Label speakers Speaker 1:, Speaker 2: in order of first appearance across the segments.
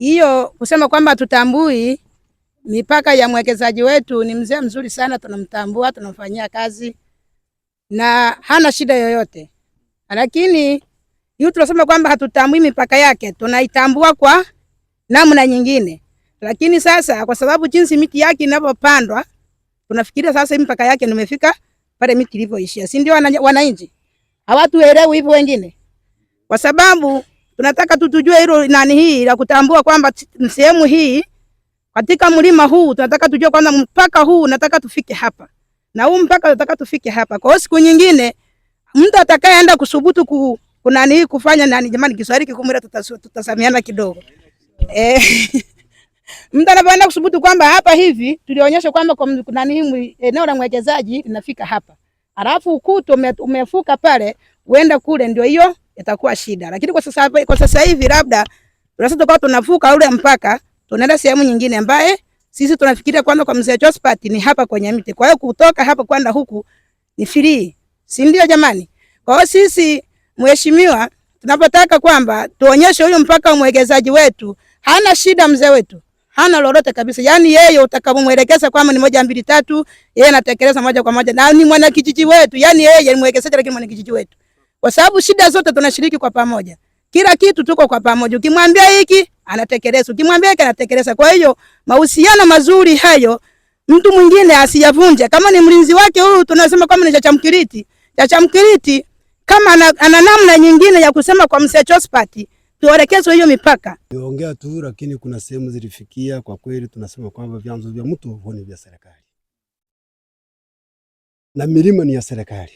Speaker 1: hiyo kusema kwamba tutambui mipaka ya mwekezaji wetu, ni mzee mzuri sana, tunamtambua, tunamfanyia kazi na hana shida yoyote. Lakini hiyo tunasema kwamba hatutambui mipaka yake, tunaitambua kwa namna nyingine. Lakini sasa kwa sababu jinsi miti yake inavyopandwa, tunafikiria sasa mipaka yake nimefika pale miti ilipoishia. Si ndio wananchi? Hawatuelewi hivyo wengine. Kwa sababu tunataka tujue hilo nani hii la kutambua kwamba sehemu hii katika mlima huu tunataka tujue kwamba mpaka huu nataka tufike hapa. Na huu mpaka nataka tufike hapa. Kwa hiyo siku nyingine mtu atakayeenda kusubutu kunani hii kufanya nani, jamani Kiswahili kikumira tutasamiana kidogo. Mtu anapoenda kusubutu kwamba hapa hivi tulionyesha kwamba kuna nini eneo la mwekezaji linafika hapa. Alafu ukuta umefuka pale uenda kule, ndio hiyo itakuwa shida. Lakini kwa sasa hivi labda tunasema kwa tunavuka ule mpaka tunaenda sehemu nyingine ambaye sisi tunafikiria kwanza kwa mzee Josephat ni hapa kwenye miti. Kwa hiyo kutoka hapa kwenda huku ni free. Si ndio jamani? Kwa hiyo sisi mheshimiwa tunapotaka kwamba tuonyeshe huyo mpaka mwekezaji wetu hana shida, mzee wetu hana lolote kabisa. Yaani yeye utakapomuelekeza kwamba ni 1 2 3, yeye anatekeleza moja kwa moja. Na ni mwana kijiji wetu. Yaani yeye ni mwekezaji lakini mwana kijiji wetu. Kwa sababu shida zote tunashiriki kwa pamoja. Kila kitu tuko kwa pamoja. Ukimwambia hiki anatekeleza, ukimwambia hiki anatekeleza. Kwa hiyo mahusiano mazuri hayo mtu mwingine asiyavunje. Kama ni mlinzi wake huyu tunasema kama ni Chacha Mkiriti kama ana namna nyingine ya kusema kwa mzee Josephat tuelekeze hiyo mipaka.
Speaker 2: Niongea tu, lakini kuna sehemu zilifikia kwa kweli tunasema kwamba vyanzo vya mtu huo ni vya serikali. Na milima ni ya serikali.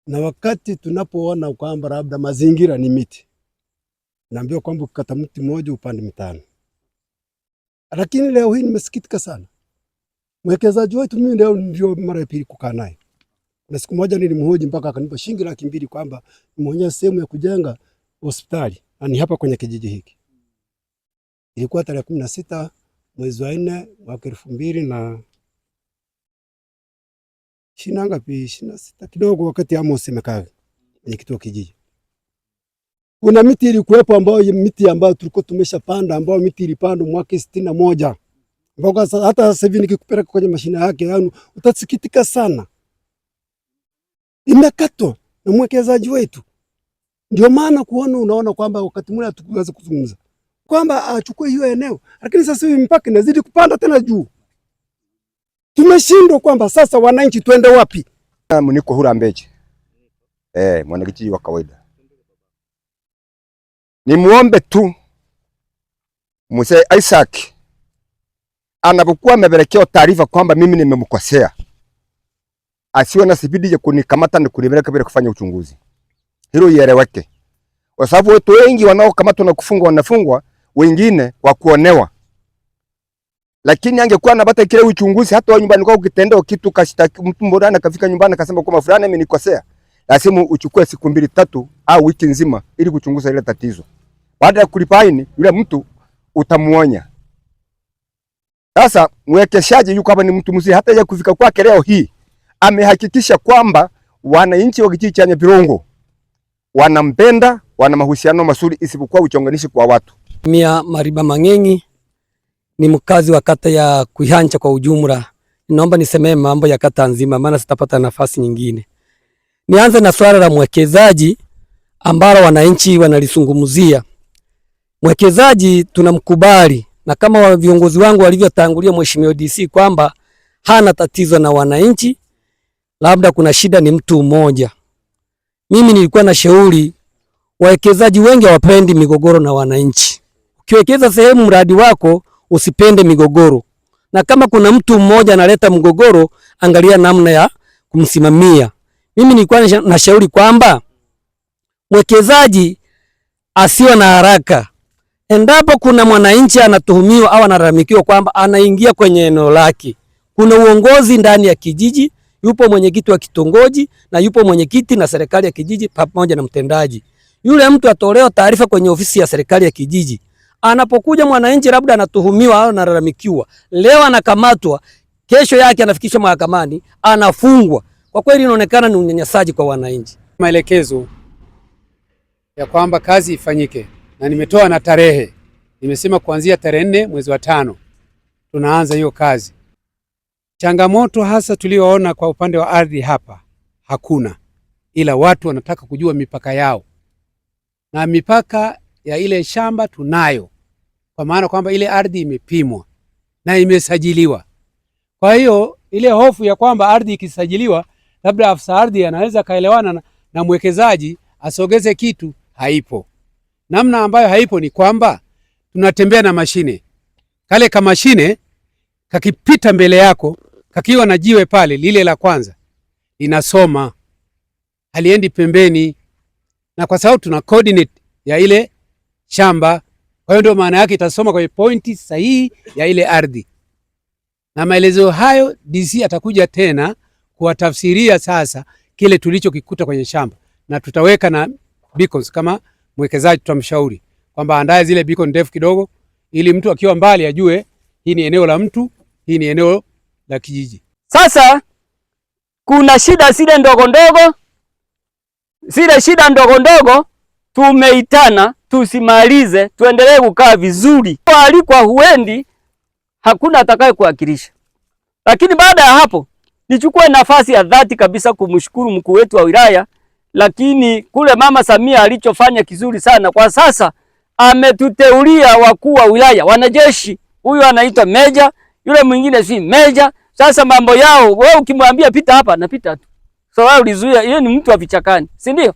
Speaker 2: Na wakati tunapoona kwamba labda mazingira ni miti, naambiwa kwamba ukikata mti mmoja upande 5. Lakini leo hii nimesikitika sana. Mwekezaji wetu mimi leo ndio mara ya pili kukaa naye. Na siku moja nilimhoji mpaka akanipa shilingi 200,000 kwamba nimeonyesha sehemu ya kujenga hospitali ni hapa kwenye kijiji hiki. Ilikuwa tarehe 16 mwezi wa 4 mwaka 2026 kidogo, wakati Amos imekaa kwenye kituo kijiji. Kuna miti ilikuwepo ambayo miti ambayo tulikuwa tumeshapanda, ambayo miti ilipandwa mwaka 61. Mpaka hata sasa hivi nikikupeleka kwenye mashina yake yani utasikitika sana. Imekatwa na mwekezaji wetu. Ndio maana unaona kwamba wakati mwingine hatukuweza kuzungumza kwamba achukue hiyo eneo, lakini sasa hivi mpaka inazidi kupanda tena juu. Tumeshindwa kwamba sasa wananchi tuende wapi?
Speaker 3: Niko Hurambeje. Mwanakijiji wa kawaida. Nimuombe tu Mzee Isaac anapokuwa amepelekea taarifa kwamba mimi nimemkosea, asiwe na sibidi ya kunikamata na kunipeleka bila kufanya uchunguzi. Hilo ieleweke. Kwa sababu watu wengi wanaokamatwa na kufungwa wanafungwa, wengine wa kuonewa. Lakini angekuwa anapata kile uchunguzi, hata wa nyumbani kwao ukitendea kitu kashtaki mtu mbona kafika nyumbani akasema kwamba fulani amenikosea, lazima uchukue siku 2 3 au wiki nzima ili kuchunguza ile tatizo. Baada ya kulipaini yule mtu utamuonya. Sasa mwekeshaji yuko hapa ni mtu mzee, hata ya kufika kwake leo hii amehakikisha kwamba wananchi wa kijiji cha Nyabirongo wanampenda, wana mahusiano mazuri isipokuwa uchonganishi kwa watu.
Speaker 4: Mia Mariba Mang'engi ni mkazi wa kata ya Kuihancha kwa ujumla. Naomba nisemee mambo ya kata nzima maana sitapata nafasi nyingine. Nianze na swala la mwekezaji ambalo wananchi wanalisungumzia. Mwekezaji tunamkubali na kama viongozi wangu walivyotangulia Mheshimiwa DC kwamba hana tatizo na wananchi, labda kuna shida ni mtu mmoja. Mimi nilikuwa na shauri wawekezaji wengi hawapendi migogoro na wananchi. Ukiwekeza sehemu mradi wako usipende migogoro. Na kama kuna mtu mmoja analeta mgogoro, angalia namna ya kumsimamia. Mimi nilikuwa na shauri kwamba mwekezaji asiwe na haraka. Endapo kuna mwananchi anatuhumiwa au analalamikiwa kwamba anaingia kwenye eneo lake, kuna uongozi ndani ya kijiji, yupo mwenyekiti wa kitongoji na yupo mwenyekiti na serikali ya kijiji pamoja na mtendaji. Yule mtu atolewa taarifa kwenye ofisi ya serikali ya kijiji. Anapokuja mwananchi labda anatuhumiwa au analalamikiwa, leo anakamatwa, kesho yake anafikishwa mahakamani, anafungwa. Kwa kweli inaonekana ni unyanyasaji kwa wananchi.
Speaker 5: Maelekezo ya kwamba kazi ifanyike na nimetoa na tarehe Nimesema kuanzia tarehe 4 mwezi wa 5 tunaanza hiyo kazi. Changamoto hasa tulioona kwa upande wa ardhi hapa hakuna, ila watu wanataka kujua mipaka yao, na mipaka ya ile shamba tunayo, kwa maana kwamba ile ardhi imepimwa na imesajiliwa. Kwa hiyo ile hofu ya kwamba ardhi ikisajiliwa labda afisa ardhi anaweza kaelewana na mwekezaji asogeze kitu, haipo. Namna ambayo haipo ni kwamba tunatembea na mashine. Kale kama mashine kakipita mbele yako, kakiwa na jiwe pale lile la kwanza, linasoma, haliendi pembeni, na kwa sababu tuna coordinate ya ile shamba, kwa hiyo ndio maana yake itasoma kwa pointi sahihi ya ile ardhi. Na maelezo hayo DC atakuja tena kuwatafsiria sasa kile tulichokikuta kwenye shamba, na tutaweka na beacons. Kama mwekezaji tutamshauri kwamba andae zile beacon ndefu kidogo, ili mtu akiwa mbali ajue hii ni eneo la mtu, hii ni eneo la kijiji.
Speaker 6: Sasa kuna shida zile ndogo ndogo tumeitana tusimalize, tuendelee kukaa vizuri. Alikuwa huendi, hakuna atakaye kuwakilisha. Lakini baada ya hapo nichukue nafasi ya dhati kabisa kumshukuru mkuu wetu wa wilaya, lakini kule Mama Samia alichofanya kizuri sana. Kwa sasa ametuteulia wakuu wa wilaya, wanajeshi. Huyu anaitwa meja, yule mwingine si meja. Sasa mambo yao wewe ukimwambia pita hapa anapita tu. So wao ulizuia, yeye ni mtu wa vichakani, si ndio?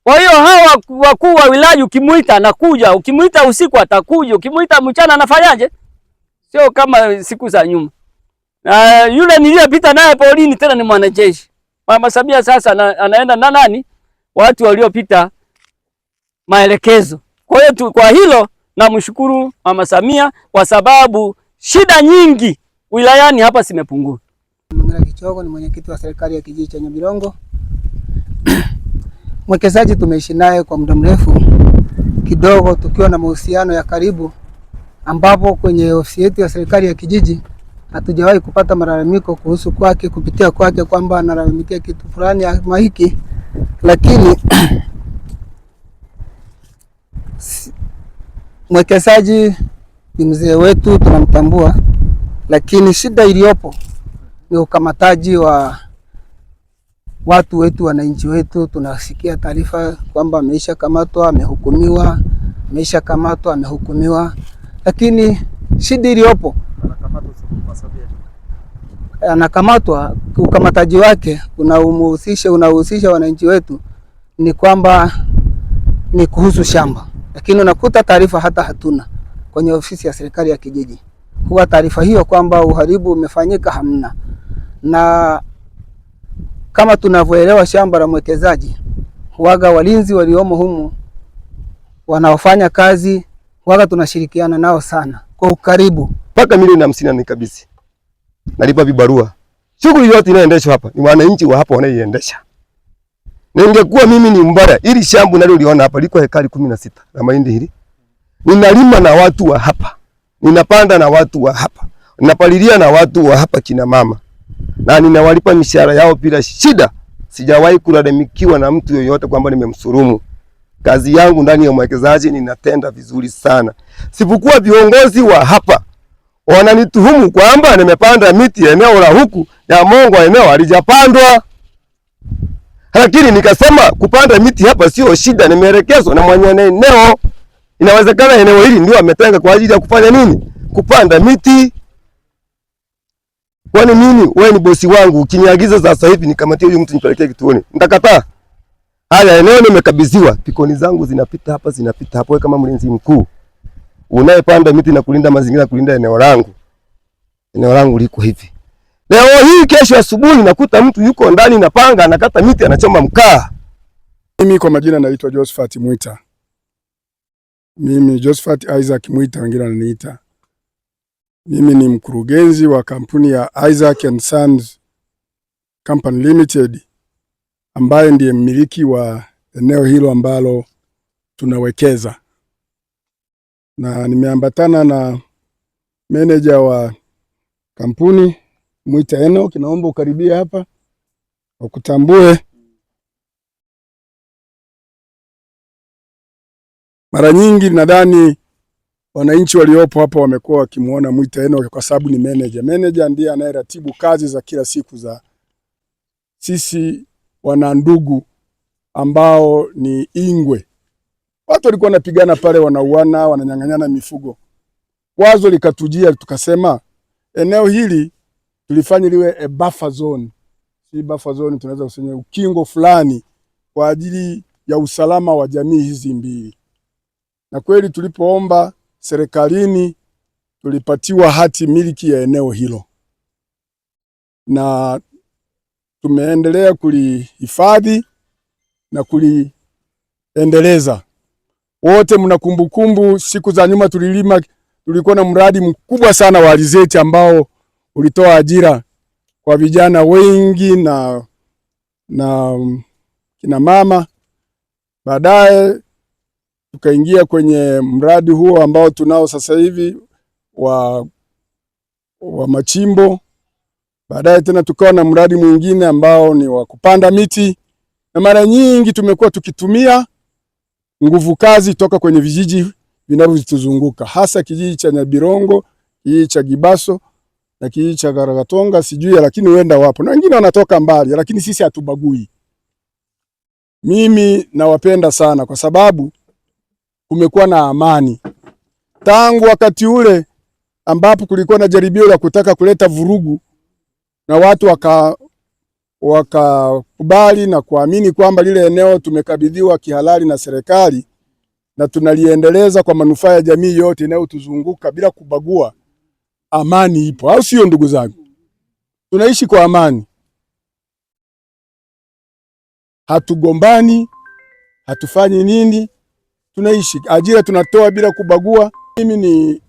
Speaker 6: Kwa hiyo hawa wakuu wa wilaya ukimuita anakuja, ukimuita usiku atakuja, ukimuita mchana anafanyaje? Sio kama siku za nyuma. Na yule niliyepita naye polini tena ni mwanajeshi. Mama Samia sasa anaenda na nani? Watu waliopita maelekezo. Kwa hiyo kwa hilo namshukuru Mama Samia kwa sababu shida nyingi wilayani hapa zimepungua.
Speaker 7: Mng'ara Kichogo ni mwenyekiti wa serikali ya kijiji cha Nyabirongo. Mwekezaji tumeishi naye kwa muda mrefu kidogo, tukiwa na mahusiano ya karibu, ambapo kwenye ofisi yetu ya serikali ya kijiji hatujawahi kupata malalamiko kuhusu kwake, kupitia kwake kwamba analalamikia kitu fulani ama hiki. Lakini mwekezaji ni mzee wetu, tunamtambua, lakini shida iliyopo ni ukamataji wa watu wetu, wananchi wetu. Tunasikia taarifa kwamba ameisha kamatwa, amehukumiwa, lakini shida iliyopo anakamatwa, ukamataji wake unahusisha wananchi wetu, ni kwamba ni kuhusu shamba, lakini unakuta taarifa hata hatuna kwenye ofisi ya serikali ya kijiji. Huwa taarifa hiyo kwamba uharibu umefanyika hamna. Na kama tunavyoelewa shamba la mwekezaji, huaga walinzi waliomo humu wanaofanya kazi, huaga tunashirikiana nao sana kwa ukaribu.
Speaker 3: Mpaka milioni 50 nikabidhi. Nalipa vibarua. Shughuli yote inaendeshwa hapa ni wananchi wa hapa wanaiendesha. Ningekuwa mimi ni mbara, ili shamba naloliona hapa liko hekari 16 la mahindi hili. Ninalima na watu wa hapa. Ninapanda na watu wa hapa. Ninapalilia na watu wa hapa kina mama. Na ninawalipa mishahara yao bila shida. Sijawahi kulalamikiwa na mtu yoyote kwamba nimemsurumu. Kazi yangu ndani ya mwekezaji ninatenda vizuri sana. Sipokuwa viongozi wa hapa wananituhumu kwamba nimepanda miti eneo la huku ya Mongo, eneo halijapandwa. Lakini nikasema kupanda miti hapa sio shida, nimeelekezwa na mwenye eneo. Inawezekana eneo hili ndio ametenga kwa ajili ya kufanya nini? Kupanda miti. Kwani mimi wewe ni bosi wangu, ukiniagiza sasa hivi nikamatie huyu mtu nipelekee kituoni, nitakataa? Haya, eneo nimekabidhiwa, pikoni zangu zinapita hapa, zinapita hapo. Kama mlinzi mkuu unayepanda miti na kulinda mazingira, kulinda eneo langu liko hivi. Leo hii kesho asubuhi nakuta mtu yuko ndani na panga anakata miti, anachoma mkaa.
Speaker 8: Mimi kwa majina naitwa Josephat Mwita. Mimi Josephat Isaac Mwita, wengine wananiita. Mimi ni mkurugenzi wa kampuni ya Isaac and Sons Company Limited, ambaye ndiye mmiliki wa eneo hilo ambalo tunawekeza. Na nimeambatana na meneja wa kampuni Mwita Eno. Kinaomba ukaribie hapa ukutambue. Mara nyingi nadhani wananchi waliopo hapa wamekuwa wakimuona Mwita Enock kwa sababu ni manager. Manager ndiye anayeratibu kazi za kila siku za sisi wana ndugu ambao ni Ingwe. Watu walikuwa wanapigana pale, wanauana, wananyang'anyana mifugo. Wazo likatujia, tukasema eneo hili tulifanya liwe a buffer zone. Si buffer zone, tunaweza kusema ukingo fulani kwa ajili ya usalama wa jamii hizi mbili. Na kweli tulipoomba serikalini tulipatiwa hati miliki ya eneo hilo, na tumeendelea kulihifadhi na kuliendeleza. Wote mna kumbukumbu, siku za nyuma tulikuwa na mradi mkubwa sana wa alizeti ambao ulitoa ajira kwa vijana wengi na kina mama. Baadaye tukaingia kwenye mradi huo ambao tunao sasa hivi wa machimbo. Baadaye tena tukawa na mradi mwingine ambao ni wa kupanda miti, na mara nyingi tumekuwa tukitumia nguvu kazi toka kwenye vijiji vinavyotuzunguka, hasa kijiji cha Nyabirongo, kijiji cha Gibaso na kijiji cha Garagatonga, sijui lakini huenda wapo na wengine wanatoka mbali, lakini sisi hatubagui. Mimi nawapenda sana kwa sababu kumekuwa na amani tangu wakati ule ambapo kulikuwa na jaribio la kutaka kuleta vurugu, na watu wakakubali na kuamini kwamba lile eneo tumekabidhiwa kihalali na serikali na tunaliendeleza kwa manufaa ya jamii yote inayotuzunguka bila kubagua. Amani ipo, au sio ndugu zangu? Tunaishi kwa amani, hatugombani, hatufanyi nini, tunaishi. Ajira tunatoa bila kubagua. Mimi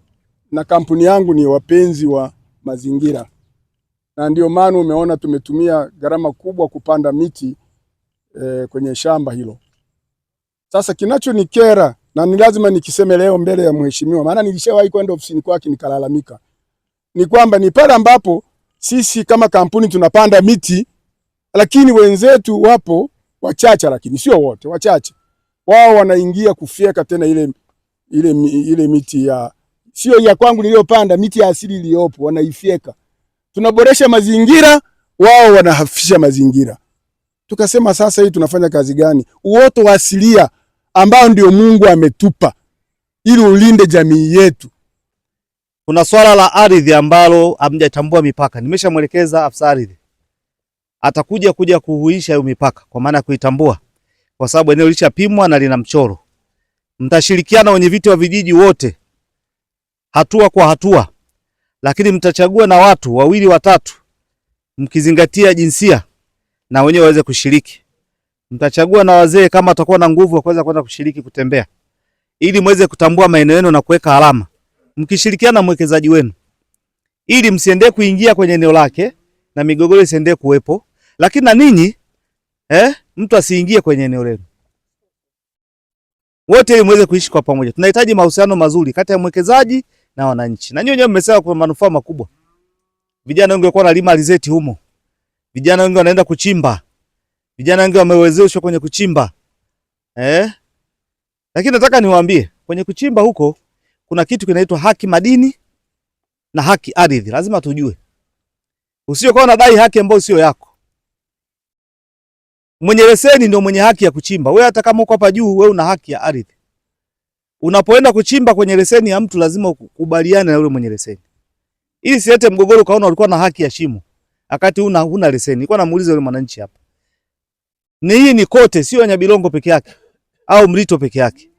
Speaker 8: na kampuni yangu ni wapenzi wa mazingira, na ndio maana umeona tumetumia gharama kubwa kupanda miti kwenye shamba hilo. Sasa kinachonikera, na ni lazima nikiseme leo mbele ya mheshimiwa, maana nilishawahi kwenda ofisini kwake nikalalamika, ni kwamba ni pale ambapo sisi kama kampuni tunapanda miti, lakini wenzetu wapo wachache, lakini sio wote, wachache. Wao wanaingia kufyeka tena ile miti sio ya kwangu niliyopanda, miti ya asili iliyopo wanaifyeka. Tunaboresha mazingira, wao wanahafisha mazingira. Tukasema sasa hii tunafanya kazi gani? Uoto wa asilia ambao ndio Mungu ametupa ili ulinde jamii yetu.
Speaker 9: Kuna swala la ardhi ambalo hamjatambua mipaka. Nimeshamwelekeza afisa ardhi, atakuja kuhuisha hiyo mipaka kwa maana kuitambua, kwa sababu eneo lishapimwa na lina mchoro. Mtashirikiana wenye viti wa vijiji wote hatua kwa hatua, lakini mtachagua na watu 2 watatu mkizingatia jinsia na wenyewe waweze kushiriki. Mtachagua na wazee kama watakuwa na nguvu kuweza kwenda kushiriki kutembea, ili muweze kutambua maeneo yenu na kuweka alama, mkishirikiana na mwekezaji wenu, ili msiende kuingia kwenye eneo lake na migogoro isiende kuwepo, lakini na ninyi mtu asiingie kwenye eneo lenu. Wote ili muweze kuishi kwa pamoja. Tunahitaji mahusiano mazuri kati ya mwekezaji na wananchi. Na nyinyi wenyewe mmesema kwa manufaa makubwa. Vijana wengi wako wanalima alizeti humo. Vijana wengi wanaenda kuchimba. Vijana wengi wamewezeshwa kwenye kuchimba. Lakini nataka niwaambie, kwenye kuchimba huko kuna kitu kinaitwa haki madini na haki ardhi. Lazima tujue. Usio kwa unadai haki ambayo sio yako. Mwenye leseni ndio mwenye haki ya kuchimba. Wewe hata kama uko hapa juu, wewe una haki ya ardhi. Unapoenda kuchimba kwenye leseni ya mtu lazima ukubaliane na yule mwenye leseni. Ili siete mgogoro kaona ulikuwa na haki ya shimo wakati huna leseni. Nilikuwa namuuliza yule mwananchi hapa. Hii ni kote, sio Nyabirongo peke yake au Mlito peke yake.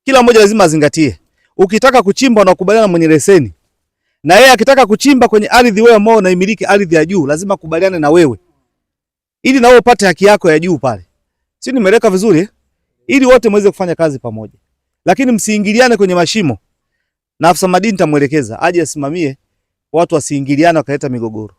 Speaker 9: Kila mmoja lazima azingatie. Ukitaka kuchimba unakubaliana na mwenye leseni. Na yeye akitaka kuchimba kwenye ardhi wewe ambao unaimiliki ardhi ya juu, lazima kubaliane na wewe. Ili na wewe upate haki yako ya juu pale. Si nimeleka vizuri Ili wote muweze kufanya kazi pamoja. Lakini msiingiliane kwenye mashimo. Na afisa madini tamuelekeza aje asimamie watu wasiingiliane wakaleta migogoro.